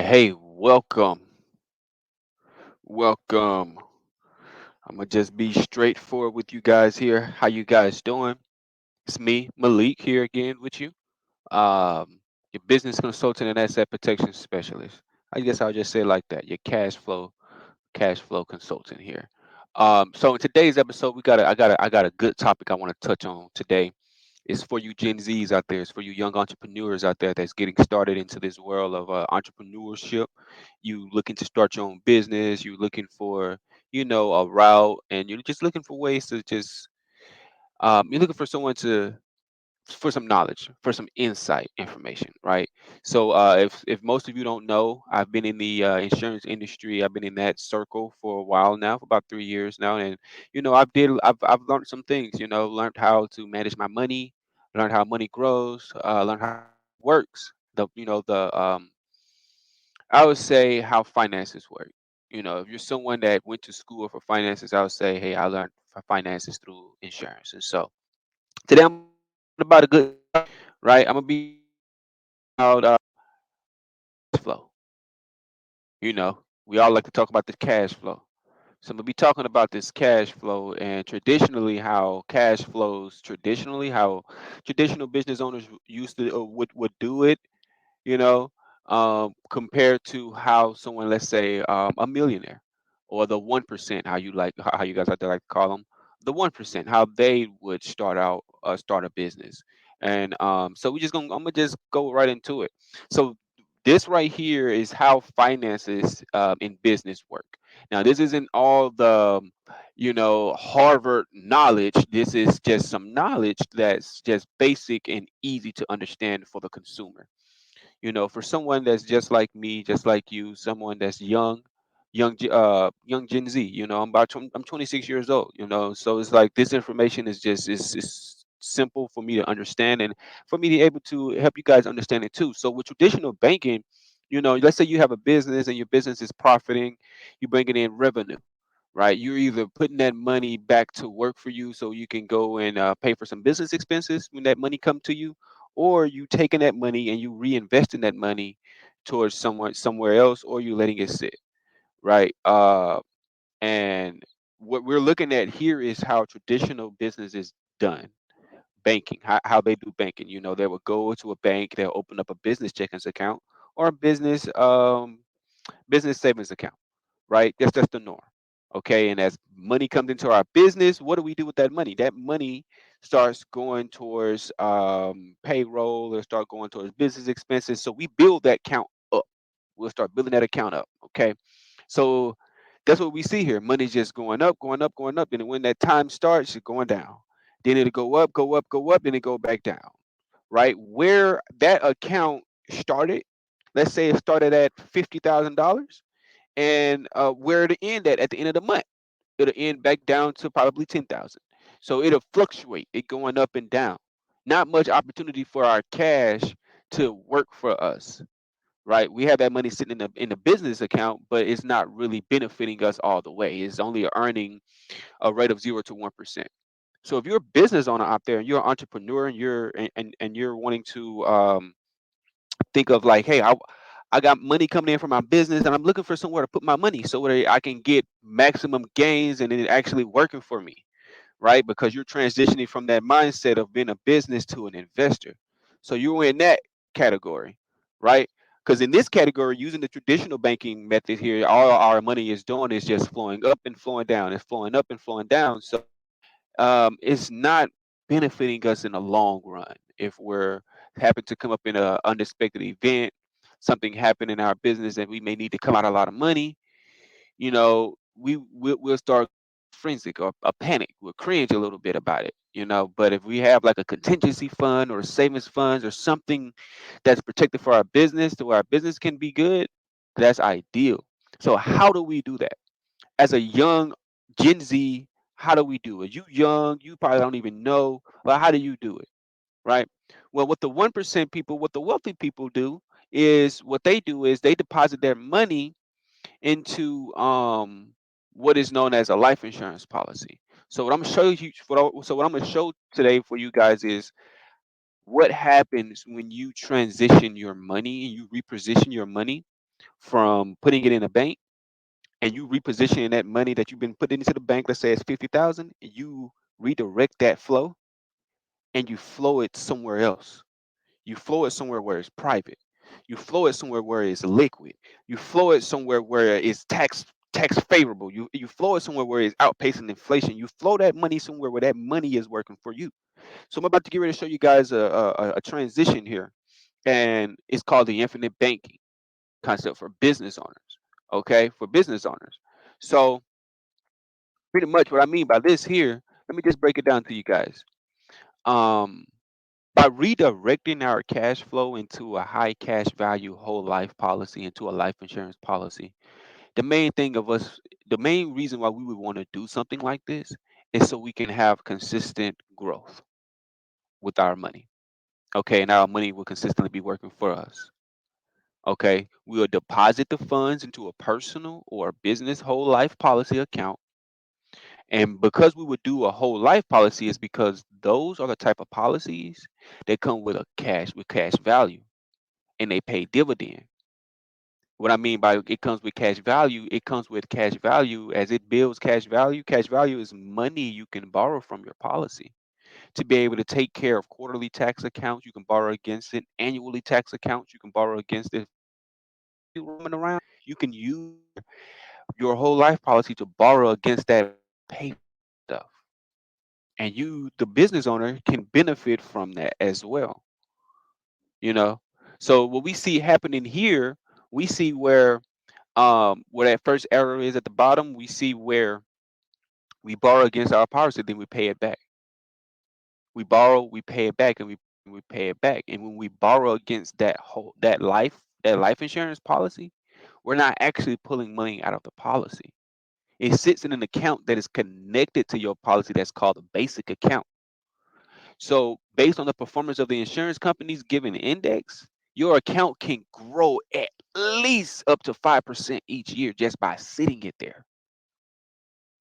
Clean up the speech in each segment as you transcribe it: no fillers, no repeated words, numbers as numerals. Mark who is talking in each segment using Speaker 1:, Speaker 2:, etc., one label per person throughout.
Speaker 1: Hey, welcome. I'm gonna just be straightforward with you guys here. How you guys doing? It's me, Malik, here again with you. Your business consultant and asset protection specialist. I guess I'll just say it like that. Your cash flow consultant here. So in today's episode, I got a good topic I want to touch on today. It's for you Gen Zs out there. It's for you young entrepreneurs out there that's getting started into this world of entrepreneurship. You looking to start your own business. You looking for, a route, and you're just looking for ways to just. You're looking for someone to for some knowledge, for some insight information, right? So if most of you don't know, I've been in the insurance industry. I've been in that circle for a while now, for about 3 years now, and I've learned some things. Learned how to manage my money, learned how money grows, learned how it works. I would say how finances work. If you're someone that went to school for finances, I would say, hey, I learned finances through insurance, and so today I'm about a good topic, right? I'm gonna be about cash flow. We all like to talk about the cash flow. So I'm gonna be talking about this cash flow and traditionally how cash flows traditionally, how traditional business owners used to would do it, you know, compared to how someone, let's say, a millionaire or the 1%, how you guys like to call them, the 1%, how they would start a business. And so I'm gonna just go right into it. So this right here is how finances in business work. Now, this isn't all the Harvard knowledge. This is just some knowledge that's just basic and easy to understand for the consumer. For someone that's just like me, just like you, someone that's young Gen Z. I'm 26 years old. So it's like this information is simple for me to understand and for me to be able to help you guys understand it too. So with traditional banking, let's say you have a business and your business is profiting, you're bringing in revenue, right? You're either putting that money back to work for you so you can go and pay for some business expenses when that money come to you, or you taking that money and you reinvesting that money towards somewhere else, or you letting it sit, right? And what we're looking at here is how traditional business is done. Banking, how they do banking. They will go to a bank, they'll open up a business checkings account or a business savings account, right? That's the norm. Okay. And as money comes into our business, what do we do with that money? That money starts going towards payroll or start going towards business expenses. So we build that account up. We'll start building that account up. Okay. So that's what we see here. Money's just going up, going up, going up. And when that time starts, it's going down. Then it'll go up, go up, go up, then it go back down. Right? Where that account started, let's say it started at $50,000, and where it'll end at the end of the month, it'll end back down to probably 10,000. So it'll fluctuate, it going up and down. Not much opportunity for our cash to work for us, right? We have that money sitting in the business account, but it's not really benefiting us all the way. It's only earning a rate of 0 to 1%. So if you're a business owner out there and you're an entrepreneur and you're wanting to think of like, hey, I got money coming in from my business and I'm looking for somewhere to put my money so that I can get maximum gains and it actually working for me, right? Because you're transitioning from that mindset of being a business to an investor. So you're in that category, right? Because in this category, using the traditional banking method here, all our money is doing is just flowing up and flowing down. It's flowing up and flowing down. So it's not benefiting us in the long run. If we're happen to come up in an unexpected event, something happened in our business that we may need to come out a lot of money, we'll start forensic or a panic. We'll cringe a little bit about it. But if we have like a contingency fund or savings funds or something that's protected for our business to where our business can be good, that's ideal. So how do we do that? As a young Gen Z, how do we do it? You young, you probably don't even know, but how do you do it? Right? Well, what the 1% people, what the wealthy people do is what they do is they deposit their money into what is known as a life insurance policy. So what I'm gonna show you what I'm gonna show today for you guys is what happens when you transition your money and you reposition your money. from putting it in a bank and you repositioning that money that you've been putting into the bank, let's say it's 50,000, you redirect that flow and you flow it somewhere else. You flow it somewhere where it's private. You flow it somewhere where it's liquid. You flow it somewhere where it's tax favorable. You flow it somewhere where it's outpacing inflation. You flow that money somewhere where that money is working for you. So I'm about to get ready to show you guys a transition here, and it's called the infinite banking concept for business owners. Okay, for business owners. So pretty much what I mean by this here, let me just break it down to you guys. Um, by redirecting our cash flow into a high cash value whole life policy, into a life insurance policy, the main thing of us, the main reason why we would want to do something like this is so we can have consistent growth with our money. Okay, and our money will consistently be working for us. Okay, we will deposit the funds into a personal or business whole life policy account. And because we would do a whole life policy is because those are the type of policies that come with a cash value and they pay dividend. What I mean by it comes with cash value, it comes with cash value as it builds cash value. Cash value is money you can borrow from your policy to be able to take care of quarterly tax accounts. You can borrow against it, annually tax accounts. You can borrow against it. Roaming around, you can use your whole life policy to borrow against that pay stuff, and you, the business owner, can benefit from that as well. You know, so what we see happening here, we see where that first error is at the bottom. We see where we borrow against our policy, then we pay it back. We borrow, we pay it back, and we pay it back. And when we borrow against that life insurance policy, we're not actually pulling money out of the policy. It sits in an account that is connected to your policy that's called a basic account. So based on the performance of the insurance company's given index, your account can grow at least up to 5% each year just by sitting it there.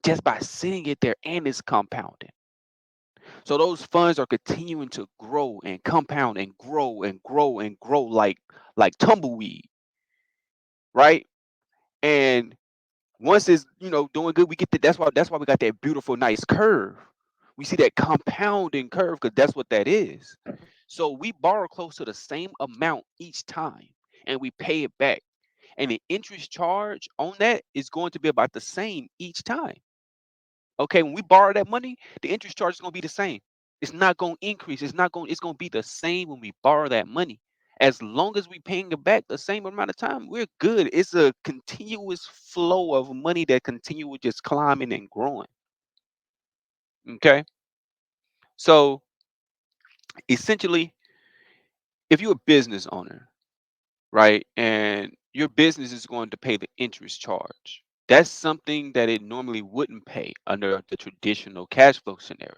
Speaker 1: Just by sitting it there, and it's compounding. So those funds are continuing to grow and compound and grow and grow and grow like tumbleweed, right? And once it's doing good, we get that's why we got that beautiful nice curve. We see that compounding curve because that's what that is. So we borrow close to the same amount each time, and we pay it back. And the interest charge on that is going to be about the same each time. Okay, when we borrow that money, the interest charge is going to be the same. It's not going to increase. It's going to be the same when we borrow that money. As long as we paying it back the same amount of time, we're good. It's a continuous flow of money that continue just climbing and growing. Okay. So essentially, if you're a business owner, right, and your business is going to pay the interest charge, that's something that it normally wouldn't pay under the traditional cash flow scenario.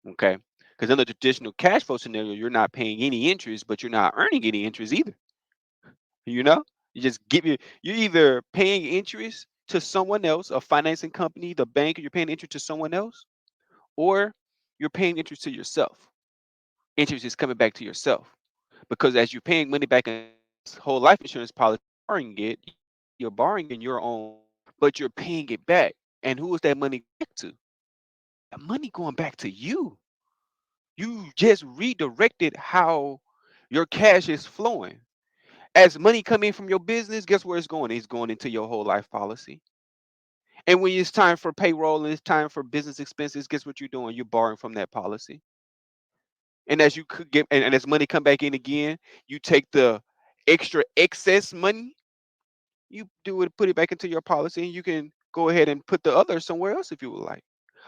Speaker 1: Okay. Because in the traditional cash flow scenario, you're not paying any interest, but you're not earning any interest either. You know, you just you're either paying interest to someone else, a financing company, the bank, you're paying interest to someone else, or you're paying interest to yourself. Interest is coming back to yourself because as you're paying money back in this whole life insurance policy, you're borrowing in your own, but you're paying it back. And who is that money back to? That money going back to you. You just redirected how your cash is flowing. As money come in from your business, guess where it's going? It's going into your whole life policy. And when it's time for payroll and it's time for business expenses, guess what you're doing? You're borrowing from that policy. And as you could get and as money come back in again, you take the extra excess money, you do it, put it back into your policy, and you can go ahead and put the other somewhere else if you would like.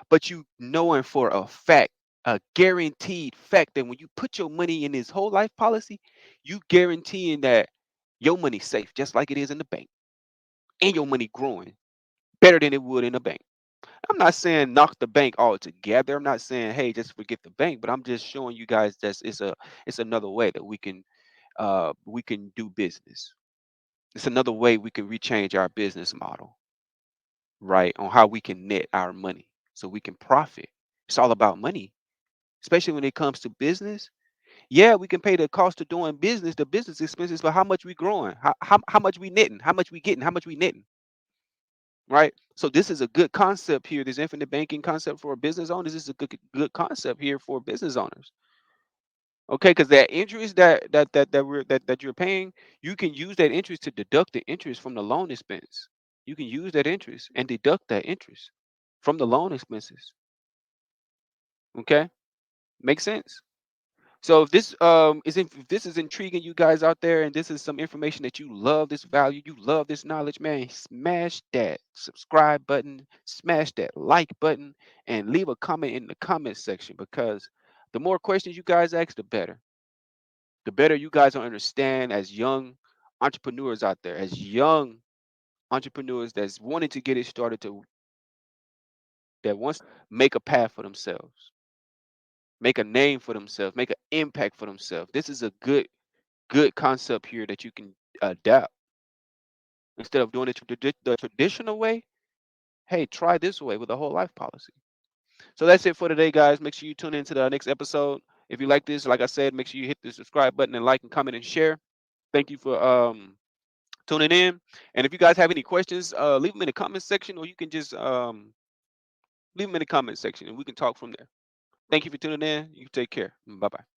Speaker 1: But you knowing for a fact, a guaranteed fact that when you put your money in this whole life policy, you guaranteeing that your money's safe, just like it is in the bank, and your money growing better than it would in a bank. I'm not saying knock the bank altogether. I'm not saying hey just forget the bank, but I'm just showing you guys that it's another way that we can do business. It's another way we can rechange our business model, right? On how we can net our money so we can profit. It's all about money, especially when it comes to business. Yeah, we can pay the cost of doing business, the business expenses, for how much we growing, how much we netting, how much we getting, how much we netting, right? So this is a good concept here. This infinite banking concept for business owners. This is a good concept here for business owners. Okay, because that interest that you're paying, you can use that interest to deduct the interest from the loan expense. You can use that interest and deduct that interest from the loan expenses. Okay, makes sense. So if this is intriguing you guys out there, and this is some information that you love, this value, you love this knowledge, man, smash that subscribe button, smash that like button, and leave a comment in the comment section, because the more questions you guys ask, the better you guys will understand as young entrepreneurs out there, as young entrepreneurs that's wanting to get it started, to that wants to make a path for themselves, make a name for themselves, make an impact for themselves. This is a good concept here that you can adapt. Instead of doing it the traditional way, hey, try this way with a whole life policy. So that's it for today, guys. Make sure you tune into the next episode. If you like this, like I said, make sure you hit the subscribe button and like and comment and share. Thank you for tuning in. And if you guys have any questions, leave them in the comment section, or you can just leave them in the comment section and we can talk from there. Thank you for tuning in. You take care. Bye bye.